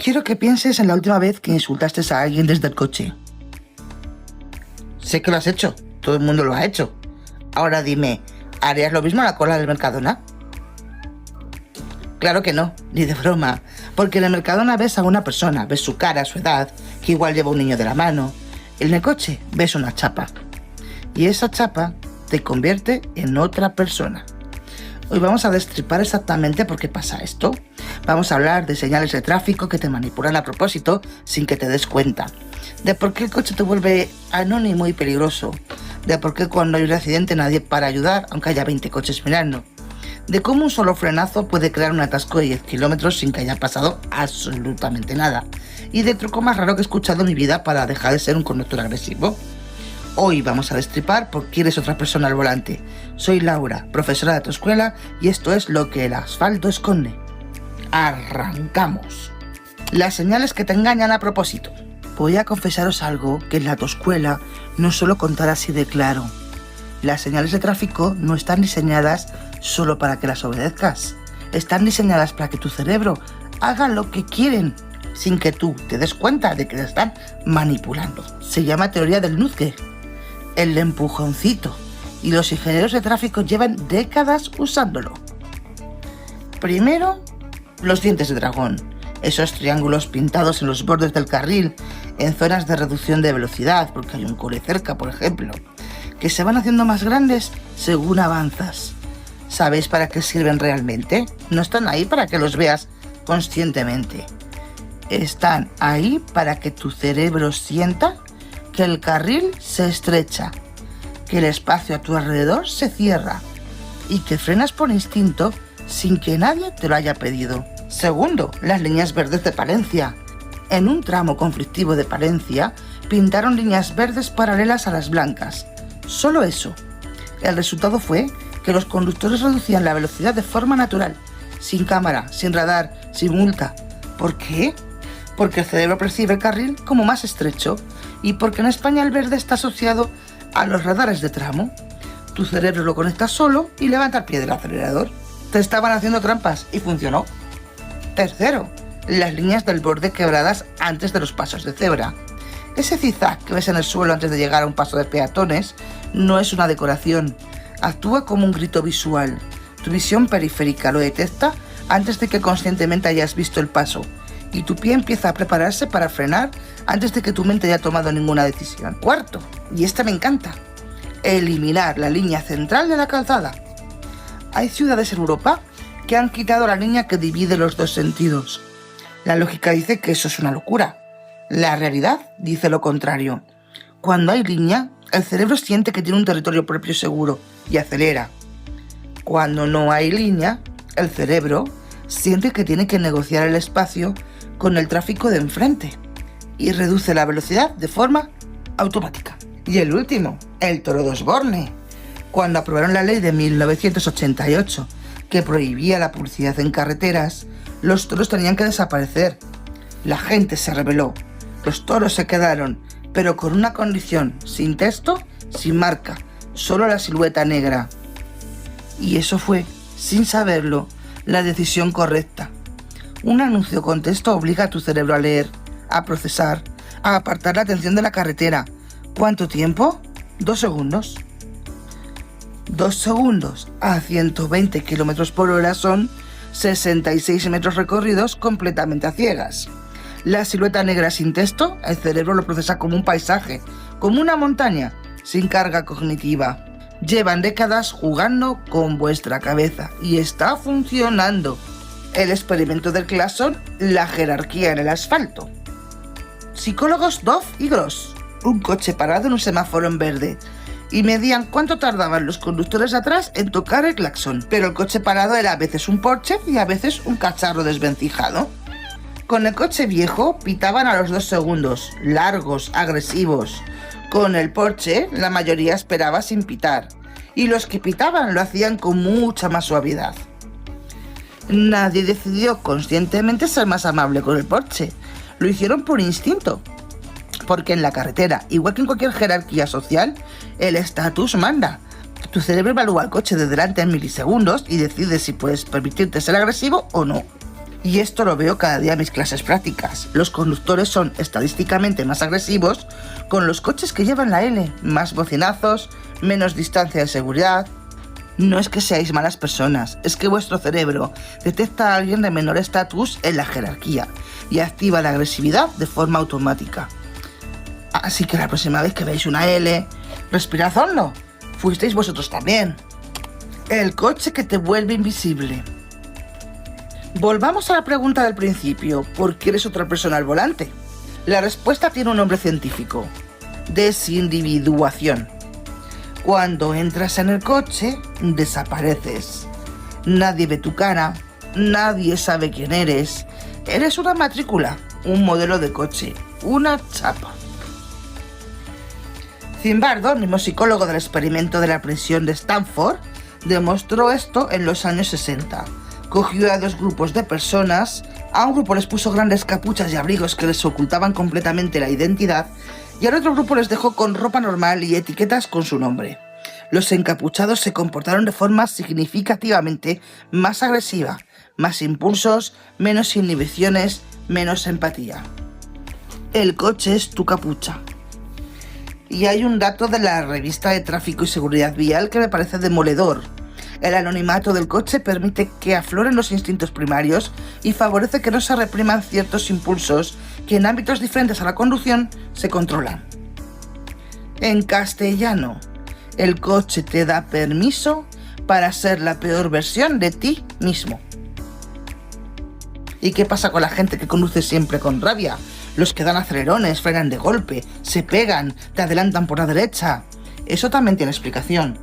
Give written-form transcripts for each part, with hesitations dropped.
Quiero que pienses en la última vez que insultaste a alguien desde el coche. Sé que lo has hecho, todo el mundo lo ha hecho. Ahora dime, ¿harías lo mismo a la cola del Mercadona? Claro que no, ni de broma, porque en el Mercadona ves a una persona, ves su cara, su edad, que igual lleva un niño de la mano. En el coche ves una chapa, y esa chapa te convierte en otra persona. Hoy vamos a destripar exactamente por qué pasa esto. Vamos a hablar de señales de tráfico que te manipulan a propósito sin que te des cuenta. De por qué el coche te vuelve anónimo y peligroso. De por qué cuando hay un accidente nadie para ayudar, aunque haya 20 coches mirando. De cómo un solo frenazo puede crear un atasco de 10 kilómetros sin que haya pasado absolutamente nada. Y del truco más raro que he escuchado en mi vida para dejar de ser un conductor agresivo. Hoy vamos a destripar por qué eres otra persona al volante. Soy Laura, profesora de autoescuela, y esto es lo que el asfalto esconde. ¡Arrancamos! Las señales que te engañan a propósito. Voy a confesaros algo que en la autoescuela no suelo contar así de claro. Las señales de tráfico no están diseñadas solo para que las obedezcas. Están diseñadas para que tu cerebro haga lo que quieren, sin que tú te des cuenta de que te están manipulando. Se llama teoría del nudge, el empujoncito, y los ingenieros de tráfico llevan décadas usándolo. Primero, los dientes de dragón, esos triángulos pintados en los bordes del carril, en zonas de reducción de velocidad, porque hay un cole cerca, por ejemplo, que se van haciendo más grandes según avanzas. ¿Sabéis para qué sirven realmente? No están ahí para que los veas conscientemente. Están ahí para que tu cerebro sienta que el carril se estrecha, que el espacio a tu alrededor se cierra y que frenas por instinto sin que nadie te lo haya pedido. Segundo, las líneas verdes de Palencia. En un tramo conflictivo de Palencia, pintaron líneas verdes paralelas a las blancas. Solo eso. El resultado fue que los conductores reducían la velocidad de forma natural, sin cámara, sin radar, sin multa. ¿Por qué? Porque el cerebro percibe el carril como más estrecho y porque en España el verde está asociado a los radares de tramo. Tu cerebro lo conecta solo y levanta el pie del acelerador. Te estaban haciendo trampas y funcionó. Tercero, las líneas del borde quebradas antes de los pasos de cebra. Ese zigzag que ves en el suelo antes de llegar a un paso de peatones no es una decoración, actúa como un grito visual. Tu visión periférica lo detecta antes de que conscientemente hayas visto el paso y tu pie empieza a prepararse para frenar antes de que tu mente haya tomado ninguna decisión. Cuarto, y este me encanta, eliminar la línea central de la calzada. Hay ciudades en Europa que han quitado la línea que divide los dos sentidos. La lógica dice que eso es una locura. La realidad dice lo contrario. Cuando hay línea, el cerebro siente que tiene un territorio propio seguro y acelera. Cuando no hay línea, el cerebro siente que tiene que negociar el espacio con el tráfico de enfrente y reduce la velocidad de forma automática. Y el último, el toro de Osborne. Cuando aprobaron la ley de 1988 que prohibía la publicidad en carreteras, los toros tenían que desaparecer. La gente se rebeló, los toros se quedaron, pero con una condición: sin texto, sin marca, solo la silueta negra. Y eso fue, sin saberlo, la decisión correcta. Un anuncio con texto obliga a tu cerebro a leer, a procesar, a apartar la atención de la carretera. ¿Cuánto tiempo? 2 segundos. 2 segundos a 120 km por hora son 66 metros recorridos completamente a ciegas. La silueta negra sin texto, el cerebro lo procesa como un paisaje, como una montaña, sin carga cognitiva. Llevan décadas jugando con vuestra cabeza y está funcionando. El experimento del Claxon, la jerarquía en el asfalto. Psicólogos Dove y Gross. Un coche parado en un semáforo en verde y medían cuánto tardaban los conductores atrás en tocar el claxon. Pero el coche parado era a veces un Porsche y a veces un cacharro desvencijado. Con el coche viejo pitaban a los 2 segundos, largos, agresivos. Con el Porsche la mayoría esperaba sin pitar y los que pitaban lo hacían con mucha más suavidad. Nadie decidió conscientemente ser más amable con el Porsche. Lo hicieron por instinto. Porque en la carretera, igual que en cualquier jerarquía social, el estatus manda. Tu cerebro evalúa el coche de delante en milisegundos y decide si puedes permitirte ser agresivo o no. Y esto lo veo cada día en mis clases prácticas. Los conductores son estadísticamente más agresivos con los coches que llevan la L, más bocinazos, menos distancia de seguridad. No es que seáis malas personas, es que vuestro cerebro detecta a alguien de menor estatus en la jerarquía y activa la agresividad de forma automática. Así que la próxima vez que veáis una L, respirad hondo. Fuisteis vosotros también. El coche que te vuelve invisible. Volvamos a la pregunta del principio, ¿por qué eres otra persona al volante? La respuesta tiene un nombre científico: desindividuación. Cuando entras en el coche, desapareces. Nadie ve tu cara, nadie sabe quién eres. Eres una matrícula, un modelo de coche, una chapa. Zimbardo, neumopsicólogo del experimento de la prisión de Stanford, demostró esto en los años 60. Cogió a dos grupos de personas, a un grupo les puso grandes capuchas y abrigos que les ocultaban completamente la identidad, y al otro grupo les dejó con ropa normal y etiquetas con su nombre. Los encapuchados se comportaron de forma significativamente más agresiva, más impulsos, menos inhibiciones, menos empatía. El coche es tu capucha. Y hay un dato de la revista de Tráfico y Seguridad Vial que me parece demoledor. El anonimato del coche permite que afloren los instintos primarios y favorece que no se repriman ciertos impulsos que en ámbitos diferentes a la conducción se controlan. En castellano, el coche te da permiso para ser la peor versión de ti mismo. ¿Y qué pasa con la gente que conduce siempre con rabia? Los que dan acelerones, frenan de golpe, se pegan, te adelantan por la derecha. Eso también tiene explicación.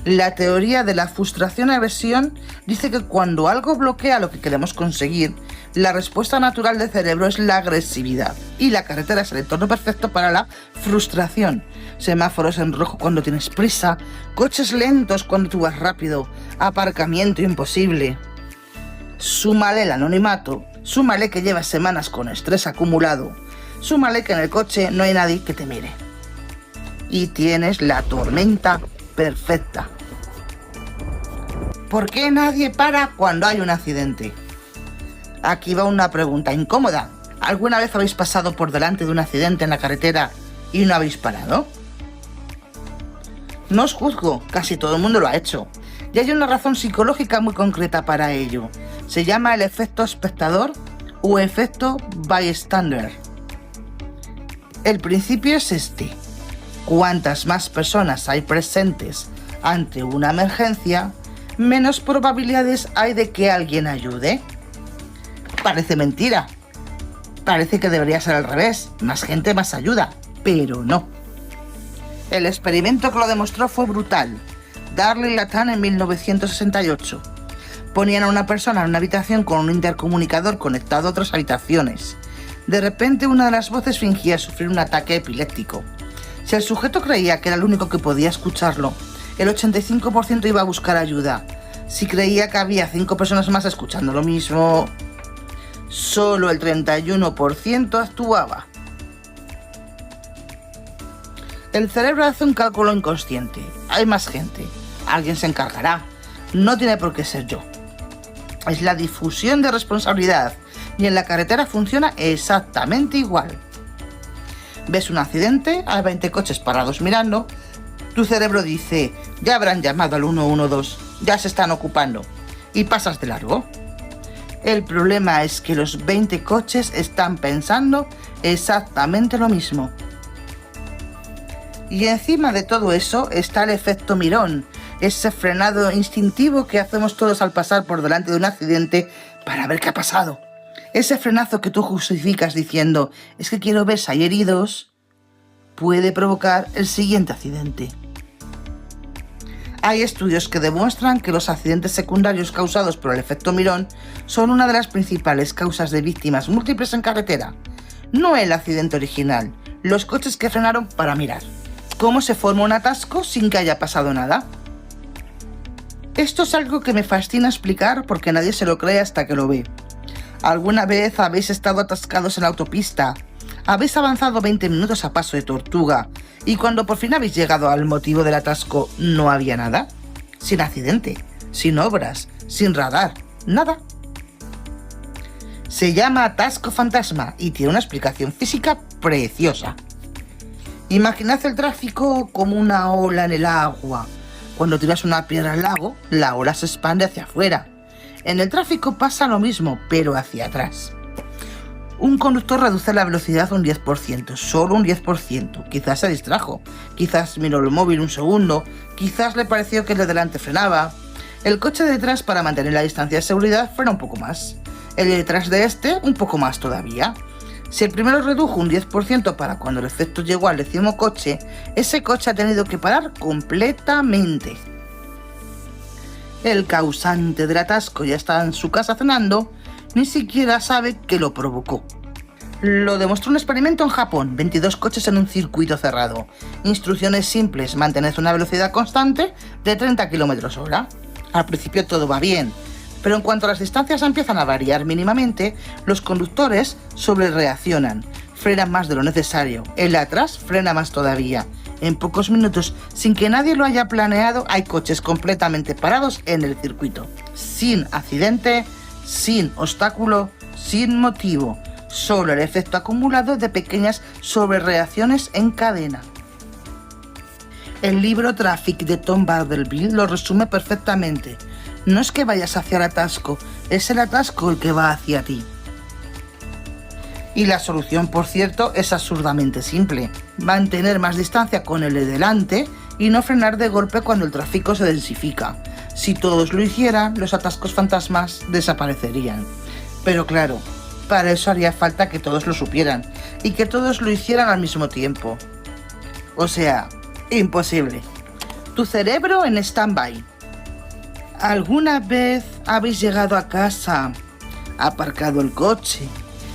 La teoría de la frustración-aversión dice que cuando algo bloquea lo que queremos conseguir, la respuesta natural del cerebro es la agresividad. Y la carretera es el entorno perfecto para la frustración. Semáforos en rojo cuando tienes prisa, coches lentos cuando tú vas rápido, aparcamiento imposible. Súmale el anonimato, súmale que llevas semanas con estrés acumulado, súmale que en el coche no hay nadie que te mire. Y tienes la tormenta perfecta. ¿Por qué nadie para cuando hay un accidente? Aquí va una pregunta incómoda. ¿Alguna vez habéis pasado por delante de un accidente en la carretera y no habéis parado? No os juzgo, casi todo el mundo lo ha hecho. Y hay una razón psicológica muy concreta para ello. Se llama el efecto espectador o efecto bystander. El principio es este: cuantas más personas hay presentes ante una emergencia, menos probabilidades hay de que alguien ayude. Parece mentira. Parece que debería ser al revés, más gente, más ayuda, pero no. El experimento que lo demostró fue brutal. Darley y Lathan en 1968. Ponían a una persona en una habitación con un intercomunicador conectado a otras habitaciones. De repente una de las voces fingía sufrir un ataque epiléptico. Si el sujeto creía que era el único que podía escucharlo, el 85% iba a buscar ayuda. Si creía que había 5 personas más escuchando lo mismo, solo el 31% actuaba. El cerebro hace un cálculo inconsciente. Hay más gente. Alguien se encargará. No tiene por qué ser yo. Es la difusión de responsabilidad. Y en la carretera funciona exactamente igual. Ves un accidente, hay 20 coches parados mirando. Tu cerebro dice: ya habrán llamado al 112, ya se están ocupando. Y pasas de largo. El problema es que los 20 coches están pensando exactamente lo mismo. Y encima de todo eso está el efecto mirón, ese frenado instintivo que hacemos todos al pasar por delante de un accidente para ver qué ha pasado. Ese frenazo que tú justificas diciendo: es que quiero ver si hay heridos, puede provocar el siguiente accidente. Hay estudios que demuestran que los accidentes secundarios causados por el efecto mirón son una de las principales causas de víctimas múltiples en carretera. No el accidente original, los coches que frenaron para mirar. ¿Cómo se forma un atasco sin que haya pasado nada? Esto es algo que me fascina explicar porque nadie se lo cree hasta que lo ve. ¿Alguna vez habéis estado atascados en la autopista? ¿Habéis avanzado 20 minutos a paso de tortuga y cuando por fin habéis llegado al motivo del atasco no había nada? Sin accidente, sin obras, sin radar, nada. Se llama atasco fantasma y tiene una explicación física preciosa. Imaginad el tráfico como una ola en el agua. Cuando tiras una piedra al lago, la ola se expande hacia afuera. En el tráfico pasa lo mismo, pero hacia atrás. Un conductor reduce la velocidad un 10%, solo un 10%. Quizás se distrajo, quizás miró el móvil un segundo, quizás le pareció que el de delante frenaba. El coche de detrás, para mantener la distancia de seguridad, frena un poco más. El de detrás de este, un poco más todavía. Si el primero redujo un 10% para cuando el efecto llegó al décimo coche, ese coche ha tenido que parar completamente. El causante del atasco ya está en su casa cenando, ni siquiera sabe que lo provocó. Lo demostró un experimento en Japón, 22 coches en un circuito cerrado. Instrucciones simples, mantened una velocidad constante de 30 km/h. Al principio todo va bien, pero en cuanto las distancias empiezan a variar mínimamente, los conductores sobrereaccionan, frenan más de lo necesario, el de atrás frena más todavía. En pocos minutos, sin que nadie lo haya planeado, hay coches completamente parados en el circuito, sin accidente, sin obstáculo, sin motivo, solo el efecto acumulado de pequeñas sobrereacciones en cadena. El libro Traffic de Tom Bartleby lo resume perfectamente. No es que vayas hacia el atasco, es el atasco el que va hacia ti. Y la solución, por cierto, es absurdamente simple. Mantener más distancia con el de delante y no frenar de golpe cuando el tráfico se densifica. Si todos lo hicieran, los atascos fantasmas desaparecerían. Pero claro, para eso haría falta que todos lo supieran y que todos lo hicieran al mismo tiempo. O sea, imposible. Tu cerebro en stand-by. ¿Alguna vez habéis llegado a casa, aparcado el coche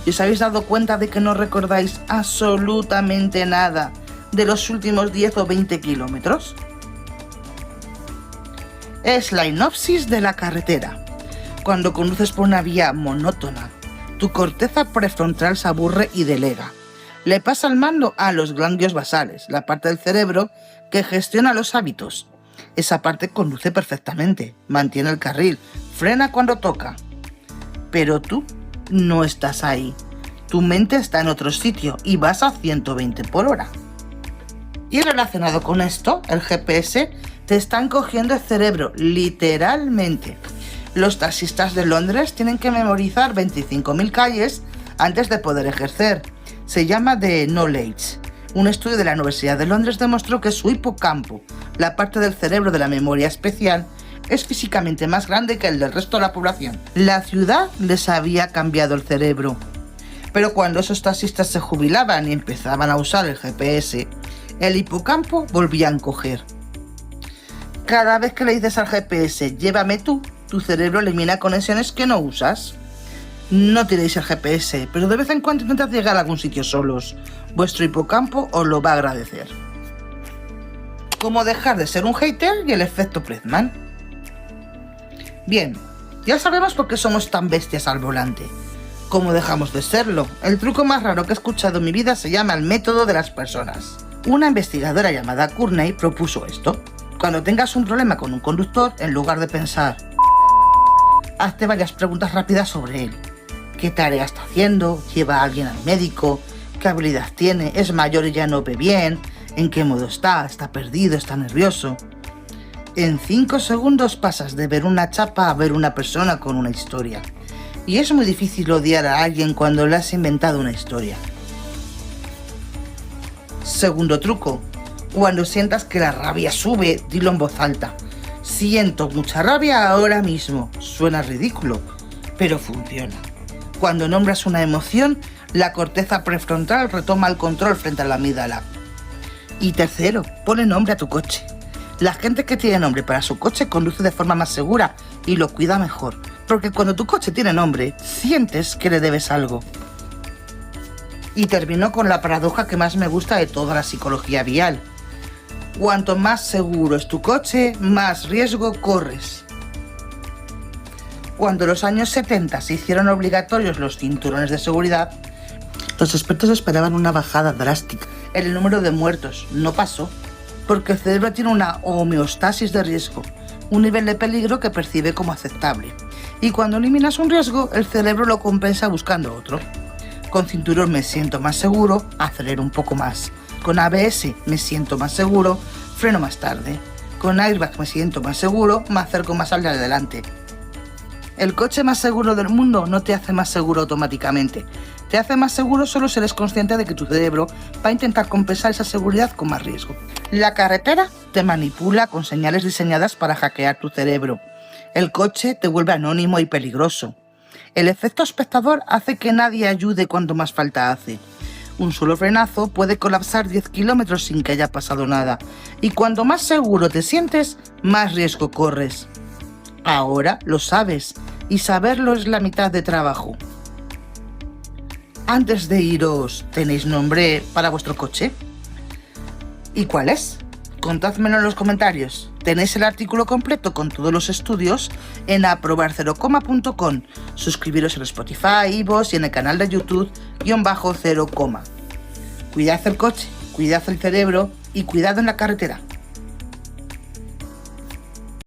y os habéis dado cuenta de que no recordáis absolutamente nada de los últimos 10 o 20 kilómetros? Es la hipnosis de la carretera. Cuando conduces por una vía monótona, tu corteza prefrontal se aburre y delega. Le pasa el mando a los ganglios basales, la parte del cerebro que gestiona los hábitos. Esa parte conduce perfectamente, mantiene el carril, frena cuando toca. Pero tú no estás ahí. Tu mente está en otro sitio y vas a 120 por hora. Y relacionado con esto, el GPS te está encogiendo el cerebro, literalmente. Los taxistas de Londres tienen que memorizar 25.000 calles antes de poder ejercer. Se llama The Knowledge. Un estudio de la Universidad de Londres demostró que su hipocampo, la parte del cerebro de la memoria especial, es físicamente más grande que el del resto de la población. La ciudad les había cambiado el cerebro. Pero cuando esos taxistas se jubilaban y empezaban a usar el GPS, el hipocampo volvía a encoger. Cada vez que le dices al GPS, llévame tú, tu cerebro elimina conexiones que no usas. No tiréis el GPS, pero de vez en cuando intentad llegar a algún sitio solos. Vuestro hipocampo os lo va a agradecer. ¿Cómo dejar de ser un hater y el efecto Bregman? Bien, ya sabemos por qué somos tan bestias al volante. ¿Cómo dejamos de serlo? El truco más raro que he escuchado en mi vida se llama el método de las personas. Una investigadora llamada Courtney propuso esto. Cuando tengas un problema con un conductor, en lugar de pensar, hazte varias preguntas rápidas sobre él. ¿Qué tarea está haciendo? ¿Lleva a alguien al médico? ¿Qué habilidad tiene? ¿Es mayor y ya no ve bien? ¿En qué modo está? ¿Está perdido? ¿Está nervioso? En 5 segundos pasas de ver una chapa a ver una persona con una historia. Y es muy difícil odiar a alguien cuando le has inventado una historia. Segundo truco. Cuando sientas que la rabia sube, dilo en voz alta. Siento mucha rabia ahora mismo. Suena ridículo, pero funciona. Cuando nombras una emoción, la corteza prefrontal retoma el control frente a la amígdala. Y tercero, ponle nombre a tu coche. La gente que tiene nombre para su coche conduce de forma más segura y lo cuida mejor. Porque cuando tu coche tiene nombre, sientes que le debes algo. Y termino con la paradoja que más me gusta de toda la psicología vial. Cuanto más seguro es tu coche, más riesgo corres. Cuando en los años 70 se hicieron obligatorios los cinturones de seguridad, los expertos esperaban una bajada drástica en el número de muertos. No pasó, porque el cerebro tiene una homeostasis de riesgo, un nivel de peligro que percibe como aceptable. Y cuando eliminas un riesgo, el cerebro lo compensa buscando otro. Con cinturón me siento más seguro, acelero un poco más. Con ABS me siento más seguro, freno más tarde. Con airbag me siento más seguro, me acerco más al de adelante. El coche más seguro del mundo no te hace más seguro automáticamente. Te hace más seguro solo si eres consciente de que tu cerebro va a intentar compensar esa seguridad con más riesgo. La carretera te manipula con señales diseñadas para hackear tu cerebro. El coche te vuelve anónimo y peligroso. El efecto espectador hace que nadie ayude cuando más falta hace. Un solo frenazo puede colapsar 10 kilómetros sin que haya pasado nada. Y cuando más seguro te sientes, más riesgo corres. Ahora lo sabes, y saberlo es la mitad de trabajo. Antes de iros, ¿tenéis nombre para vuestro coche? ¿Y cuál es? Contádmelo en los comentarios. Tenéis el artículo completo con todos los estudios en aprobar0,com. Suscribiros en Spotify, iVoox y en el canal de YouTube _0. Cuidad el coche, cuidad el cerebro y cuidado en la carretera.